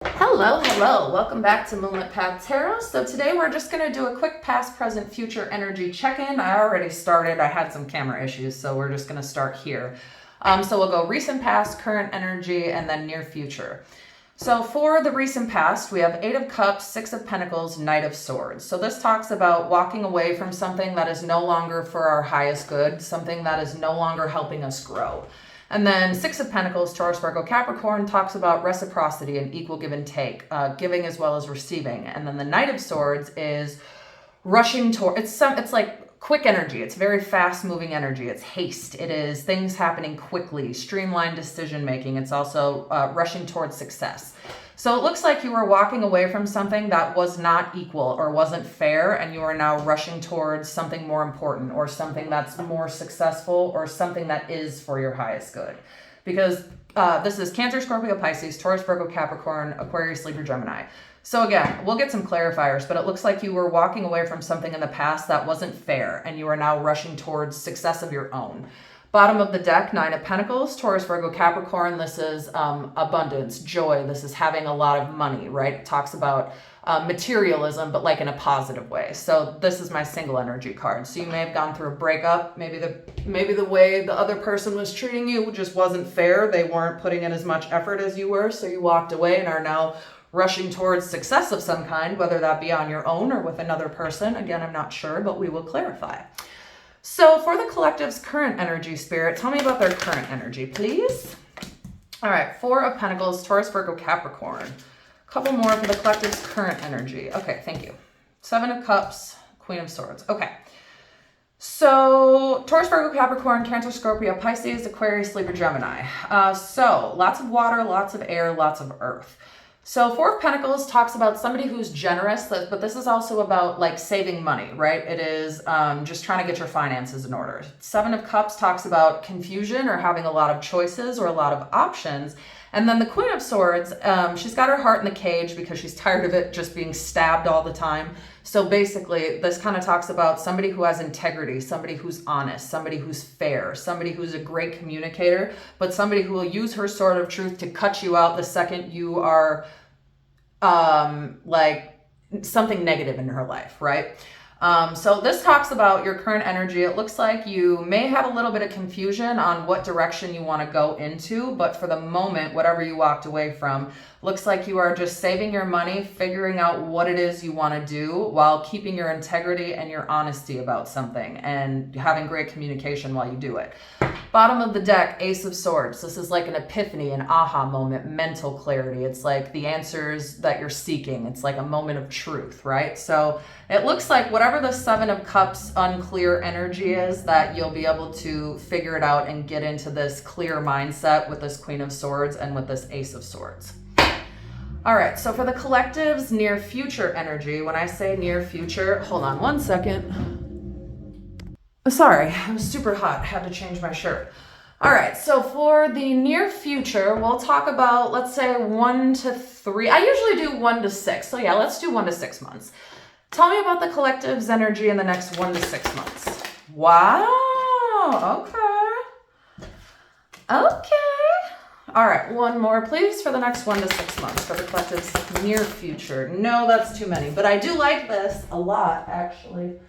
Hello. Welcome back to Moonlit Path Tarot. So today we're just going to do a quick past, present, future energy check-in. I already started. I had some camera issues, so we're just going to start here. So we'll go recent past, current energy, and then near future. So for the recent past, we have Eight of Cups, Six of Pentacles, Knight of Swords. So this talks about walking away from something that is no longer for our highest good, something that is no longer helping us grow. And then Six of Pentacles, Taurus, Virgo, Capricorn, talks about reciprocity and equal give and take, giving as well as receiving. And then the Knight of Swords is rushing toward, it's like quick energy. It's very fast moving energy. It's haste. It is things happening quickly, streamlined decision making. It's also rushing towards success. So it looks like you were walking away from something that was not equal or wasn't fair, and you are now rushing towards something more important or something that's more successful or something that is for your highest good. Because this is Cancer, Scorpio, Pisces, Taurus, Virgo, Capricorn, Aquarius, Libra, Gemini. So again, we'll get some clarifiers, but it looks like you were walking away from something in the past that wasn't fair, and you are now rushing towards success of your own. Bottom of the deck, Nine of Pentacles, Taurus, Virgo, Capricorn. This is abundance, joy. This is having a lot of money, right? It talks about materialism, but like in a positive way. So this is my single energy card. So you may have gone through a breakup. Maybe the way the other person was treating you just wasn't fair. They weren't putting in as much effort as you were. So you walked away and are now rushing towards success of some kind, whether that be on your own or with another person. Again, I'm not sure, but we will clarify. So for the collective's current energy, Spirit, tell me about their current energy, please. All right, Four of Pentacles, Taurus, Virgo, Capricorn. A couple more for the collective's current energy. Okay, thank you. Seven of Cups, Queen of Swords. Okay. So Taurus, Virgo, Capricorn, Cancer, Scorpio, Pisces, Aquarius, Libra, Gemini. So lots of water, lots of air, lots of earth. So Four of Pentacles talks about somebody who's generous, but this is also about like saving money, right? It is just trying to get your finances in order. Seven of Cups talks about confusion or having a lot of choices or a lot of options. And then the Queen of Swords, she's got her heart in the cage because she's tired of it just being stabbed all the time. So basically, this kind of talks about somebody who has integrity, somebody who's honest, somebody who's fair, somebody who's a great communicator, but somebody who will use her sword of truth to cut you out the second you are like something negative in her life, right? So this talks about your current energy. It looks like you may have a little bit of confusion on what direction you want to go into, but for the moment, whatever you walked away from, looks like you are just saving your money, figuring out what it is you want to do while keeping your integrity and your honesty about something and having great communication while you do it. Bottom of the deck, Ace of Swords. This is like an epiphany, an aha moment, mental clarity. It's like the answers that you're seeking. It's like a moment of truth, right? So it looks like whatever the Seven of Cups unclear energy is, that you'll be able to figure it out and get into this clear mindset with this Queen of Swords and with this Ace of Swords. All right, so for the collective's near future energy, when I say near future, hold on one second. Sorry, it was super hot. I had to change my shirt. All right, so for the near future, we'll talk about, let's say 1 to 3. I usually do 1 to 6. So yeah, let's do 1 to 6 months. Tell me about the collective's energy in the next 1 to 6 months. Wow, okay. All right, one more, please, for the next 1 to 6 months for the collective's near future. No, that's too many, but I do like this a lot, actually.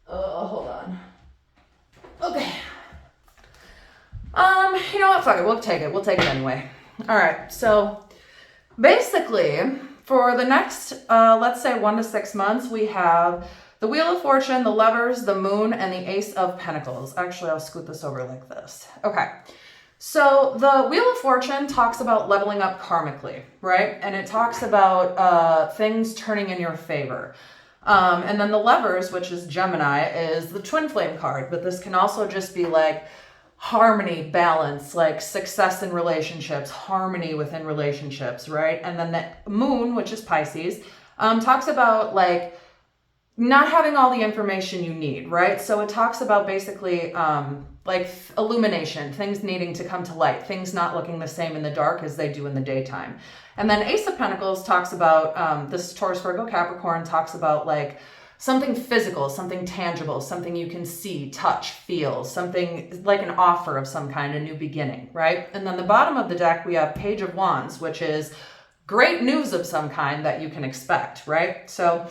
Hold on. Okay. You know what? Fuck it. We'll take it. We'll take it anyway. All right. So basically, for the next, let's say 1 to 6 months, we have the Wheel of Fortune, the Lovers, the Moon, and the Ace of Pentacles. Actually, I'll scoot this over like this. Okay. So the Wheel of Fortune talks about leveling up karmically, right? And it talks about things turning in your favor. And then the Lovers, which is Gemini, is the twin flame card, but this can also just be like harmony, balance, like success in relationships, harmony within relationships, right? And then the Moon, which is Pisces, talks about like not having all the information you need, right? So it talks about basically like illumination, things needing to come to light, things not looking the same in the dark as they do in the daytime. And then Ace of Pentacles talks about, this Taurus, Virgo, Capricorn talks about like something physical, something tangible, something you can see, touch, feel, something like an offer of some kind, a new beginning, right? And then the bottom of the deck, we have Page of Wands, which is great news of some kind that you can expect, right? So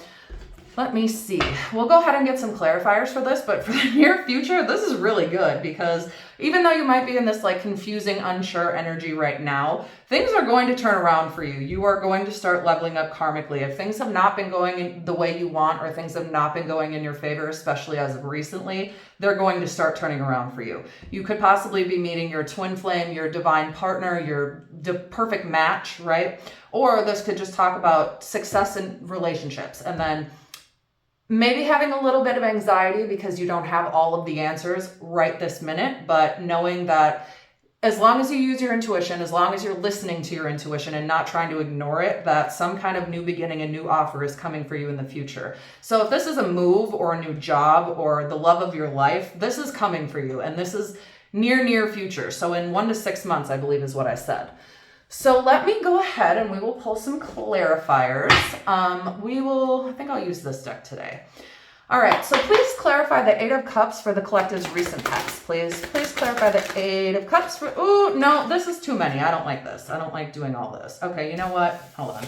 let me see. We'll go ahead and get some clarifiers for this, but for the near future, this is really good because even though you might be in this like confusing, unsure energy right now, things are going to turn around for you. You are going to start leveling up karmically. If things have not been going in the way you want, or things have not been going in your favor, especially as of recently, they're going to start turning around for you. You could possibly be meeting your twin flame, your divine partner, your perfect match, right? Or this could just talk about success in relationships, and then maybe having a little bit of anxiety because you don't have all of the answers right this minute, but knowing that as long as you use your intuition, as long as you're listening to your intuition and not trying to ignore it, that some kind of new beginning, a new offer is coming for you in the future. So if this is a move or a new job or the love of your life, this is coming for you. And this is near future. So in 1 to 6 months, I believe is what I said. So let me go ahead and we will pull some clarifiers. I think I'll use this deck today. All right, so please clarify the Eight of Cups for the collective's recent past, please. Please clarify the Eight of Cups for, ooh, no, this is too many. I don't like this. I don't like doing all this. Okay, you know what? Hold on.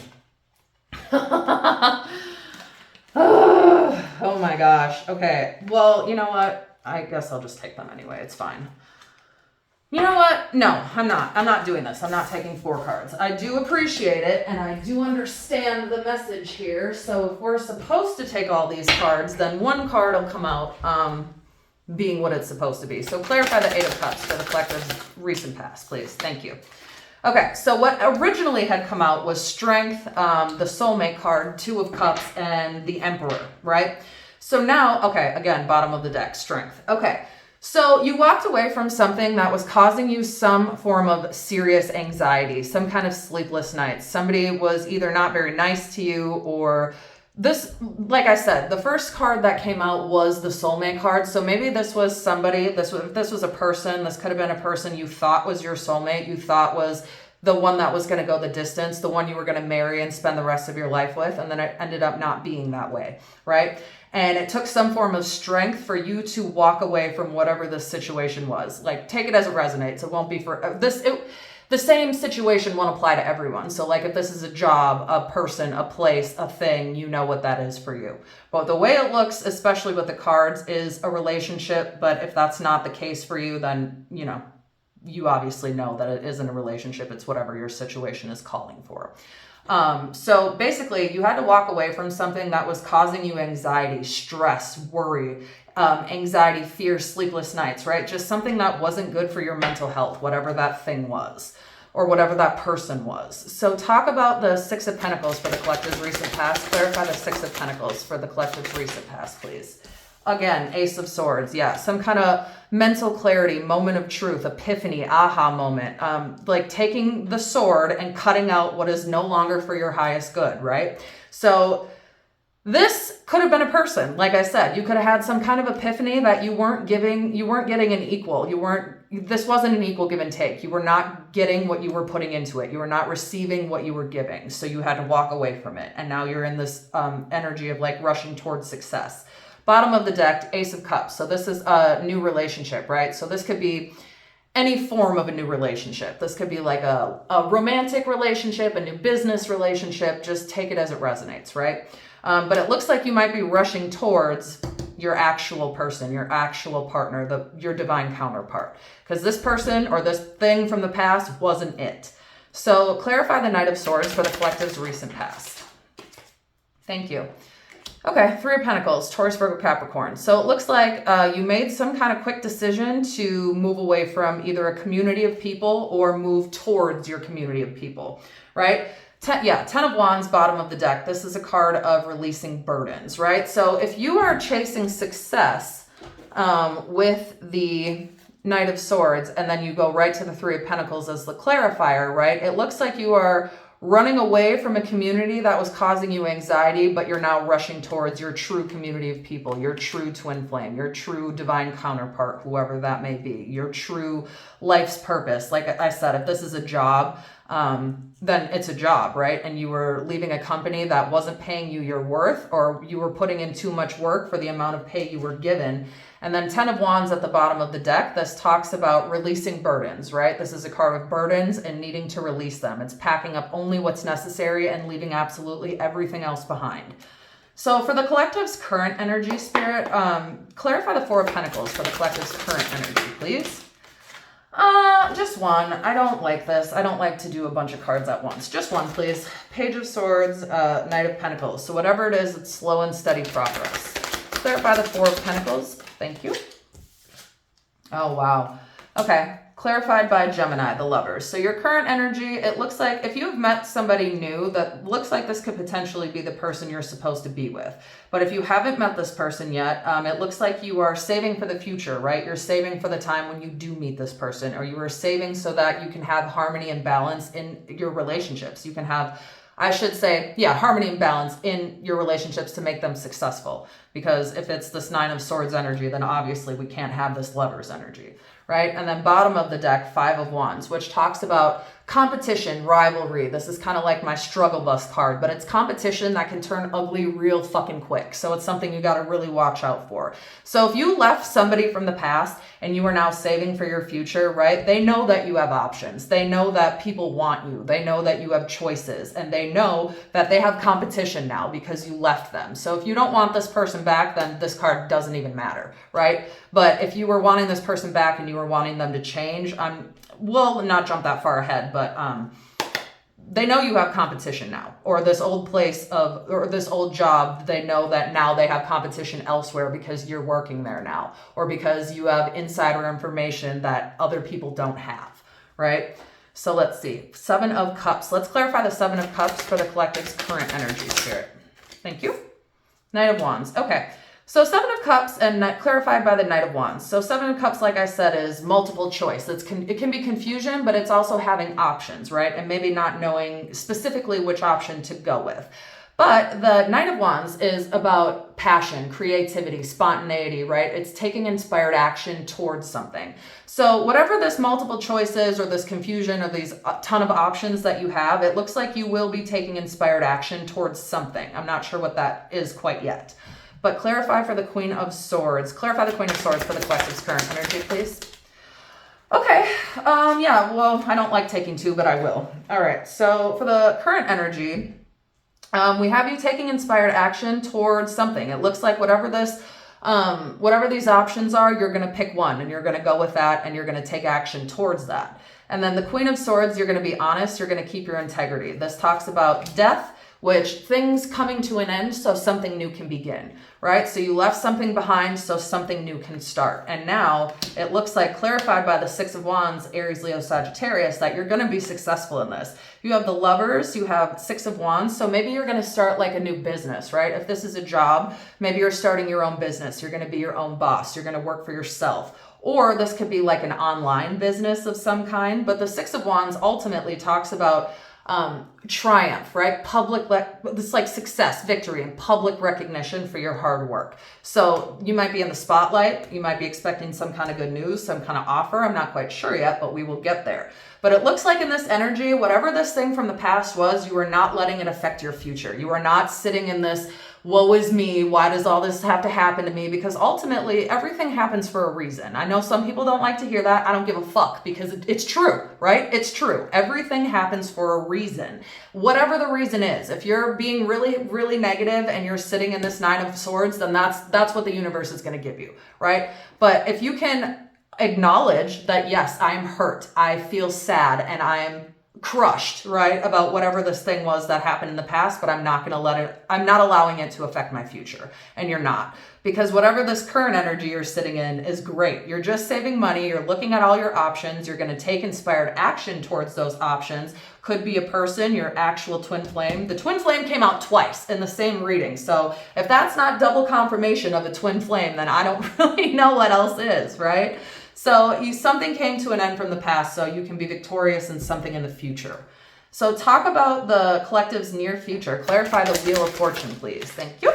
Oh my gosh. Okay, well, you know what? I guess I'll just take them anyway. It's fine. You know what? No, I'm not doing this. I'm not taking 4 cards. I do appreciate it, and I do understand the message here. So if we're supposed to take all these cards, then 1 card will come out being what it's supposed to be. So clarify the Eight of Cups for the collective's recent past, please. Thank you. Okay, so what originally had come out was Strength, the Soulmate card, 2 of Cups, and the Emperor, right? So now, okay, again, bottom of the deck, Strength. Okay. So you walked away from something that was causing you some form of serious anxiety, some kind of sleepless nights. Somebody was either not very nice to you, or this, like I said, the first card that came out was the soulmate card. So maybe this was somebody, this was a person, this could have been a person you thought was your soulmate, you thought was the one that was going to go the distance, the one you were going to marry and spend the rest of your life with, and then it ended up not being that way, right? And it took some form of strength for you to walk away from whatever this situation was. Like, take it as it resonates. It won't be for this. The same situation won't apply to everyone. So like if this is a job, a person, a place, a thing, you know what that is for you. But the way it looks, especially with the cards, is a relationship. But if that's not the case for you, then, you know, you obviously know that it isn't a relationship. It's whatever your situation is calling for. So basically you had to walk away from something that was causing you anxiety, stress, worry, anxiety, fear, sleepless nights, right? Just something that wasn't good for your mental health, whatever that thing was, or whatever that person was. So talk about the Six of Pentacles for the collective's recent past. Clarify the Six of Pentacles for the collective's recent past, please. Again, Ace of Swords. Yeah, some kind of mental clarity, moment of truth, epiphany, aha moment. Like taking the sword and cutting out what is no longer for your highest good, right? So this could have been a person. Like I said, you could have had some kind of epiphany that you weren't getting an equal. This wasn't an equal give and take. You were not getting what you were putting into it. You were not receiving what you were giving. So you had to walk away from it. And now you're in this energy of like rushing towards success. Bottom of the deck, Ace of Cups. So this is a new relationship, right? So this could be any form of a new relationship. This could be like a romantic relationship, a new business relationship. Just take it as it resonates, right? But it looks like you might be rushing towards your actual person, your actual partner, your divine counterpart. Because this person or this thing from the past wasn't it. So clarify the Knight of Swords for the collective's recent past. Thank you. Okay, Three of Pentacles, Taurus, Virgo, Capricorn. So it looks like you made some kind of quick decision to move away from either a community of people or move towards your community of people, right? Ten of Wands, bottom of the deck. This is a card of releasing burdens, right? So if you are chasing success with the Knight of Swords and then you go right to the Three of Pentacles as the clarifier, right? It looks like you are running away from a community that was causing you anxiety, but you're now rushing towards your true community of people, your true twin flame, your true divine counterpart, whoever that may be, your true life's purpose. Like I said, if this is a job, then it's a job, right? And you were leaving a company that wasn't paying you your worth, or you were putting in too much work for the amount of pay you were given. And then 10 of Wands at the bottom of the deck, this talks about releasing burdens, right? This is a card of burdens and needing to release them. It's packing up only what's necessary and leaving absolutely everything else behind. So for the collective's current energy, Spirit, clarify the Four of Pentacles for the collective's current energy, please. Just one. I don't like this. I don't like to do a bunch of cards at once. Just one, please. Page of Swords, Knight of Pentacles. So whatever it is, it's slow and steady progress. Clarify the Four of Pentacles. Thank you. Oh, wow. Okay. Clarified by Gemini, the Lovers. So your current energy, it looks like if you've met somebody new, that looks like this could potentially be the person you're supposed to be with. But if you haven't met this person yet, it looks like you are saving for the future, right? You're saving for the time when you do meet this person, or you are saving so that you can have harmony and balance in your relationships. You can have, I should say, yeah, harmony and balance in your relationships to make them successful. Because if it's this Nine of Swords energy, then obviously we can't have this Lover's energy. Right? And then bottom of the deck, Five of Wands, which talks about competition, rivalry. This is kind of like my struggle bus card, but it's competition that can turn ugly real fucking quick. So it's something you got to really watch out for. So if you left somebody from the past and you are now saving for your future, right? They know that you have options. They know that people want you. They know that you have choices, and they know that they have competition now because you left them. So if you don't want this person back, then this card doesn't even matter, right? But if you were wanting this person back and you were wanting them to change, we'll not jump that far ahead, but they know you have competition now, or this old place of, or this old job, they know that now they have competition elsewhere because you're working there now, or because you have insider information that other people don't have, right? So let's see, Seven of Cups. Let's clarify the Seven of Cups for the collective's current energy, Spirit. Thank you. Knight of Wands. Okay. So Seven of Cups, and clarified by the Knight of Wands. So Seven of Cups, like I said, is multiple choice. It can be confusion, but it's also having options, right? And maybe not knowing specifically which option to go with. But the Knight of Wands is about passion, creativity, spontaneity, right? It's taking inspired action towards something. So whatever this multiple choice is, or this confusion, or these ton of options that you have, it looks like you will be taking inspired action towards something. I'm not sure what that is quite yet. But clarify for the Queen of Swords. Clarify the Queen of Swords for the collective's current energy, please. Okay. Yeah, well, I don't like taking two, but I will. All right. So for the current energy, we have you taking inspired action towards something. It looks like whatever these options are, you're going to pick one, and you're going to go with that, and you're going to take action towards that. And then the Queen of Swords, you're going to be honest. You're going to keep your integrity. This talks about death, which things coming to an end so something new can begin, right? So you left something behind so something new can start. And now it looks like, clarified by the Six of Wands, Aries, Leo, Sagittarius, that you're going to be successful in this. You have the Lovers, you have Six of Wands. So maybe you're going to start like a new business, right? If this is a job, maybe you're starting your own business. You're going to be your own boss. You're going to work for yourself. Or this could be like an online business of some kind. But the Six of Wands ultimately talks about triumph, right? This like success, victory, and public recognition for your hard work. So you might be in the spotlight. You might be expecting some kind of good news, some kind of offer. I'm not quite sure yet, but we will get there. But it looks like in this energy, whatever this thing from the past was, you are not letting it affect your future. You are not sitting in this, woe is me, why does all this have to happen to me? Because ultimately, everything happens for a reason. I know some people don't like to hear that. I don't give a fuck, because it's true, right? It's true. Everything happens for a reason. Whatever the reason is, if you're being really, really negative and you're sitting in this Nine of Swords, then that's what the universe is going to give you, right? But if you can acknowledge that, yes, I'm hurt, I feel sad, and I'm crushed, right, about whatever this thing was that happened in the past, but I'm not allowing it to affect my future. And you're not, because whatever this current energy you're sitting in is great. You're just saving money. You're looking at all your options. You're going to take inspired action towards those options. Could be a person, your actual twin flame. The twin flame came out twice in the same reading. So if that's not double confirmation of a twin flame, then I don't really know what else is, right? So something came to an end from the past, so you can be victorious in something in the future. So talk about the collective's near future. Clarify the Wheel of Fortune, please. Thank you.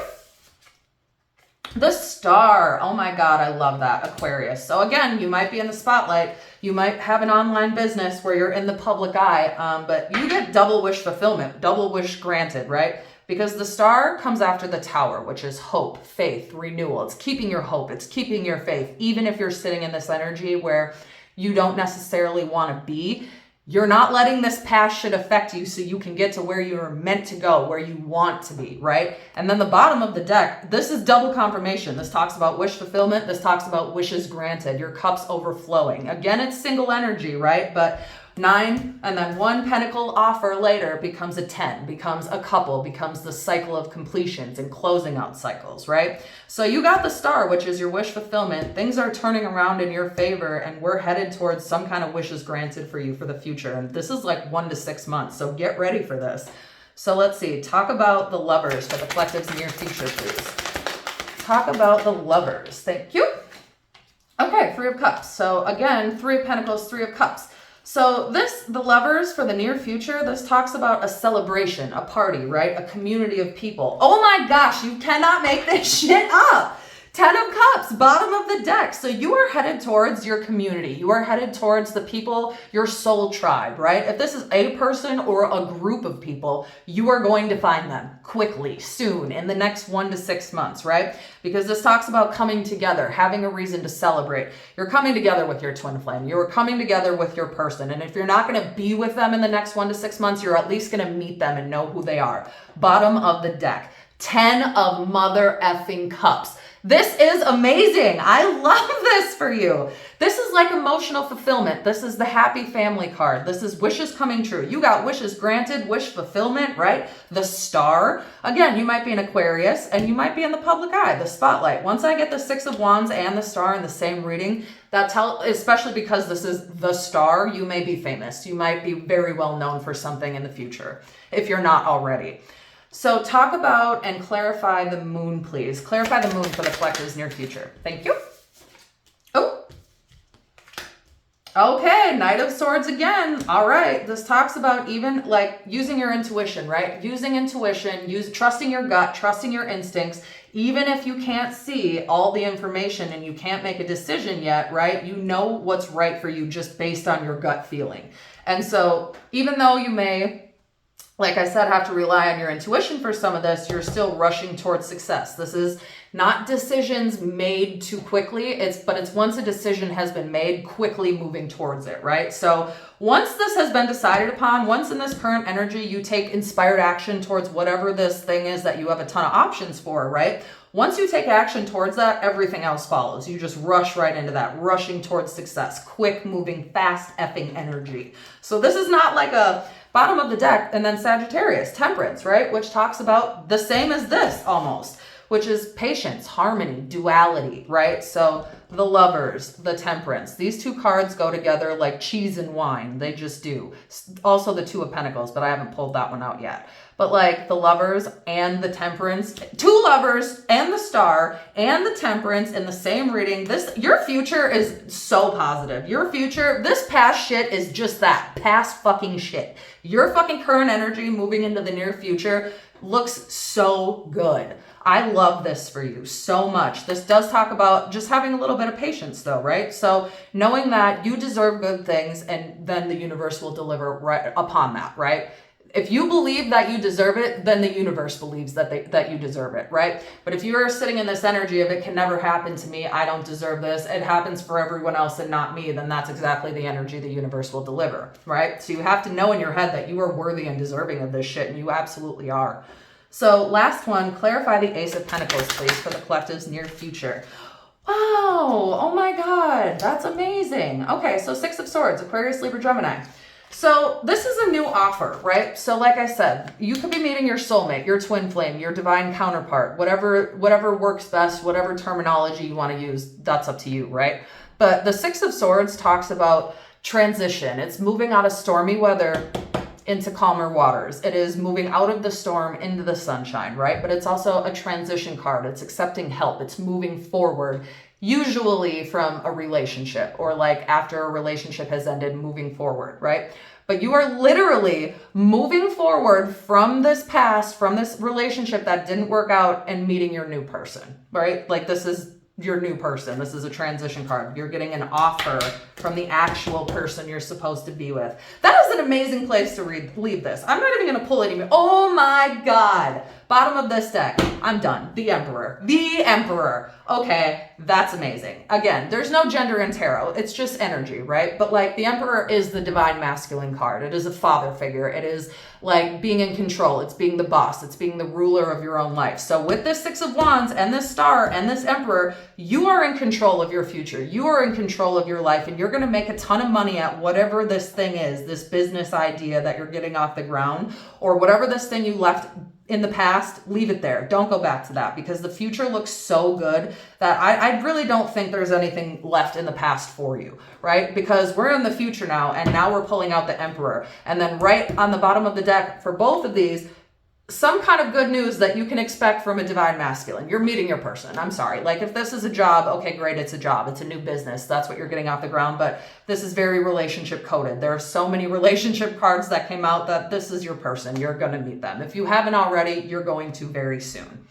The Star. Oh my God, I love that. Aquarius. So again, you might be in the spotlight. You might have an online business where you're in the public eye, but you get double wish fulfillment, double wish granted, right? Because the Star comes after the Tower, which is hope, faith, renewal. It's keeping your hope. It's keeping your faith. Even if you're sitting in this energy where you don't necessarily want to be, you're not letting this past shit affect you so you can get to where you're meant to go, where you want to be, right? And then the bottom of the deck, this is double confirmation. This talks about wish fulfillment. This talks about wishes granted, your cups overflowing. Again, it's single energy, right? But 9 and then 1 pentacle offer later becomes a 10, becomes a couple, becomes the cycle of completions and closing out cycles, right? So you got the Star, which is your wish fulfillment. Things are turning around in your favor and we're headed towards some kind of wishes granted for you for the future. And this is like 1 to 6 months. So get ready for this. So let's see, talk about the Lovers for the collective's near future, please. Talk about the Lovers. Thank you. Okay, 3 of Cups. So again, 3 of Pentacles, 3 of Cups. So the Lovers for the near future, this talks about a celebration, a party, right? A community of people. Oh my gosh, you cannot make this shit up. 10 of Cups, bottom of the deck. So you are headed towards your community. You are headed towards the people, your soul tribe, right? If this is a person or a group of people, you are going to find them quickly, soon, in the next 1 to 6 months, right? Because this talks about coming together, having a reason to celebrate. You're coming together with your twin flame. You're coming together with your person. And if you're not going to be with them in the next 1 to 6 months, you're at least going to meet them and know who they are. Bottom of the deck, 10 of mother effing cups. This is amazing. I love this for you. This is like emotional fulfillment. This is the happy family card. This is wishes coming true. You got wishes granted, wish fulfillment, right? The Star. Again, you might be an Aquarius and you might be in the public eye, the spotlight. Once I get the 6 of Wands and the Star in the same reading, especially because this is the Star, you may be famous. You might be very well known for something in the future if you're not already. So talk about and clarify the Moon, please. Clarify the Moon for the collective's near future. Thank you. Oh. Okay, Knight of Swords again. All right. This talks about even like using your intuition, right? Using intuition, trusting your gut, trusting your instincts. Even if you can't see all the information and you can't make a decision yet, right? You know what's right for you just based on your gut feeling. And so even though you may, like I said, have to rely on your intuition for some of this, you're still rushing towards success. This is not decisions made too quickly, but it's once a decision has been made, quickly moving towards it, right? So once this has been decided upon, once in this current energy, you take inspired action towards whatever this thing is that you have a ton of options for, right? Once you take action towards that, everything else follows. You just rush right into that, rushing towards success, quick moving, fast effing energy. So this is not like a bottom of the deck and then Sagittarius, Temperance, right? Which talks about the same as this almost, which is patience, harmony, duality, right? So the Lovers, the Temperance, these 2 cards go together like cheese and wine. They just do. Also the 2 of Pentacles, but I haven't pulled that one out yet. But like the Lovers and the Temperance, 2 Lovers and the Star and the Temperance in the same reading. Your future is so positive. Your future, this past shit is just that, past fucking shit. Your fucking current energy moving into the near future looks so good. I love this for you so much. This does talk about just having a little bit of patience though, right? So knowing that you deserve good things and then the universe will deliver right upon that, right? If you believe that you deserve it, then the universe believes that you deserve it, right? But if you are sitting in this energy of it can never happen to me, I don't deserve this, it happens for everyone else and not me, then that's exactly the energy the universe will deliver, right? So you have to know in your head that you are worthy and deserving of this shit, and you absolutely are. So last one, clarify the Ace of Pentacles, please, for the collective's near future. Wow, oh my God, that's amazing. Okay, so 6 of Swords, Aquarius, Libra, Gemini. So this is a new offer, right? So like I said, you could be meeting your soulmate, your twin flame, your divine counterpart, whatever works best, whatever terminology you want to use, that's up to you, right? But the 6 of Swords talks about transition. It's moving out of stormy weather into calmer waters. It is moving out of the storm into the sunshine, right? But it's also a transition card. It's accepting help. It's moving forward, usually from a relationship or like after a relationship has ended, moving forward, right? but you are literally moving forward from this past, from this relationship that didn't work out, and meeting your new person, right? Like, this is your new person. This is a transition card. You're getting an offer from the actual person you're supposed to be with. That is an amazing place to leave this. I'm not even going to pull any. Oh my God. Bottom of this deck. I'm done. The Emperor. The Emperor. Okay, that's amazing. Again, there's no gender in tarot. It's just energy, right? But like, the Emperor is the divine masculine card. It is a father figure. It is like being in control. It's being the boss. It's being the ruler of your own life. So with this Six of Wands and this Star and this Emperor, you are in control of your future. You are in control of your life, and you're going to make a ton of money at whatever this thing is, this business idea that you're getting off the ground, or whatever this thing you left in the past. Leave it there. Don't go back to that, because the future looks so good that I really don't think there's anything left in the past for you, right? Because we're in the future now, and now we're pulling out the Emperor. And then right on the bottom of the deck for both of these, some kind of good news that you can expect from a divine masculine. You're meeting your person. I'm sorry. Like, if this is a job, okay, great. It's a job. It's a new business. That's what you're getting off the ground. But this is very relationship coded. There are so many relationship cards that came out that this is your person. You're going to meet them. If you haven't already, you're going to very soon.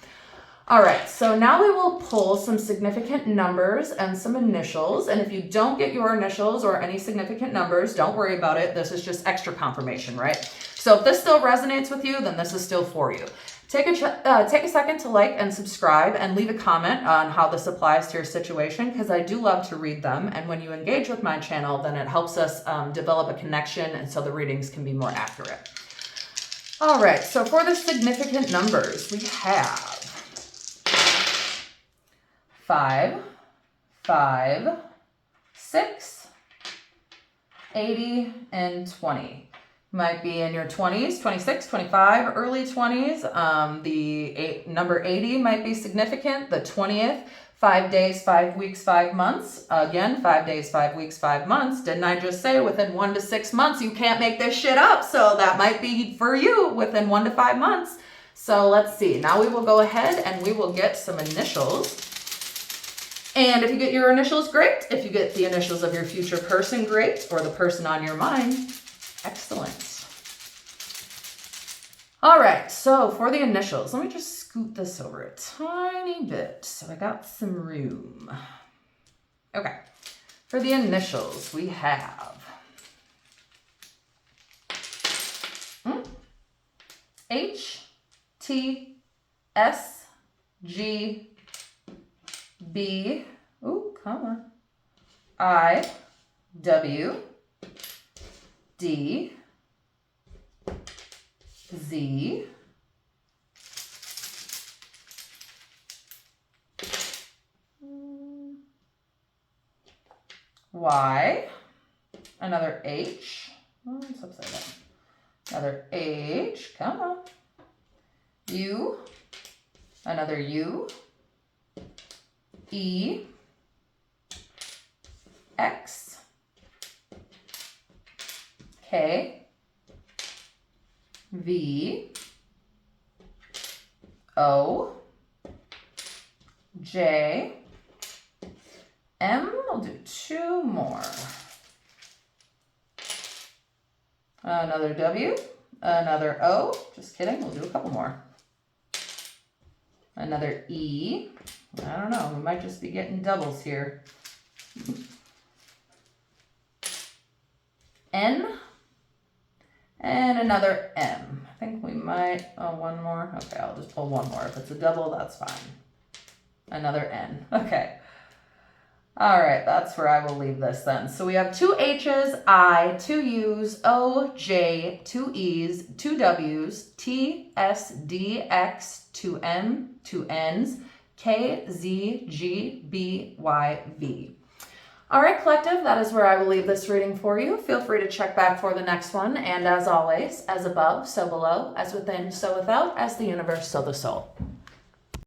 All right, so now we will pull some significant numbers and some initials. And if you don't get your initials or any significant numbers, don't worry about it. This is just extra confirmation, right? So if this still resonates with you, then this is still for you. Take a second to like and subscribe, and leave a comment on how this applies to your situation, because I do love to read them. And when you engage with my channel, then it helps us develop a connection, and so the readings can be more accurate. All right, so for the significant numbers, we have 5, 5, 6, 80, and 20. Might be in your 20s, 26, 25, early 20s. Number 80 might be significant. The 20th, 5 days, 5 weeks, 5 months. Again, 5 days, 5 weeks, 5 months. Didn't I just say within 1 to 6 months? You can't make this shit up. So that might be for you within 1 to 5 months. So let's see. Now we will go ahead and we will get some initials. And if you get your initials, great. If you get the initials of your future person, great. Or the person on your mind, excellent. All right, so for the initials, let me just scoot this over a tiny bit so I got some room. Okay, for the initials, we have H, T, S, G, B, I, W, D, Z, Y, another H, it's upside down, another H, come on, U, another U, E, X, K, V, O, J, M. We'll do 2 more. Another W, another O. Just kidding, we'll do a couple more. Another E. I don't know, we might just be getting doubles here. N. And another M. I think we might, one more. Okay, I'll just pull one more. If it's a double, that's fine. Another N. Okay. All right, that's where I will leave this then. So we have 2 H's, I, 2 U's, O, J, 2 E's, 2 W's, T, S, D, X, 2 M, 2 N's, K, Z, G, B, Y, V. All right, collective, that is where I will leave this reading for you. Feel free to check back for the next one. And as always, as above, so below, as within, so without, as the universe, so the soul.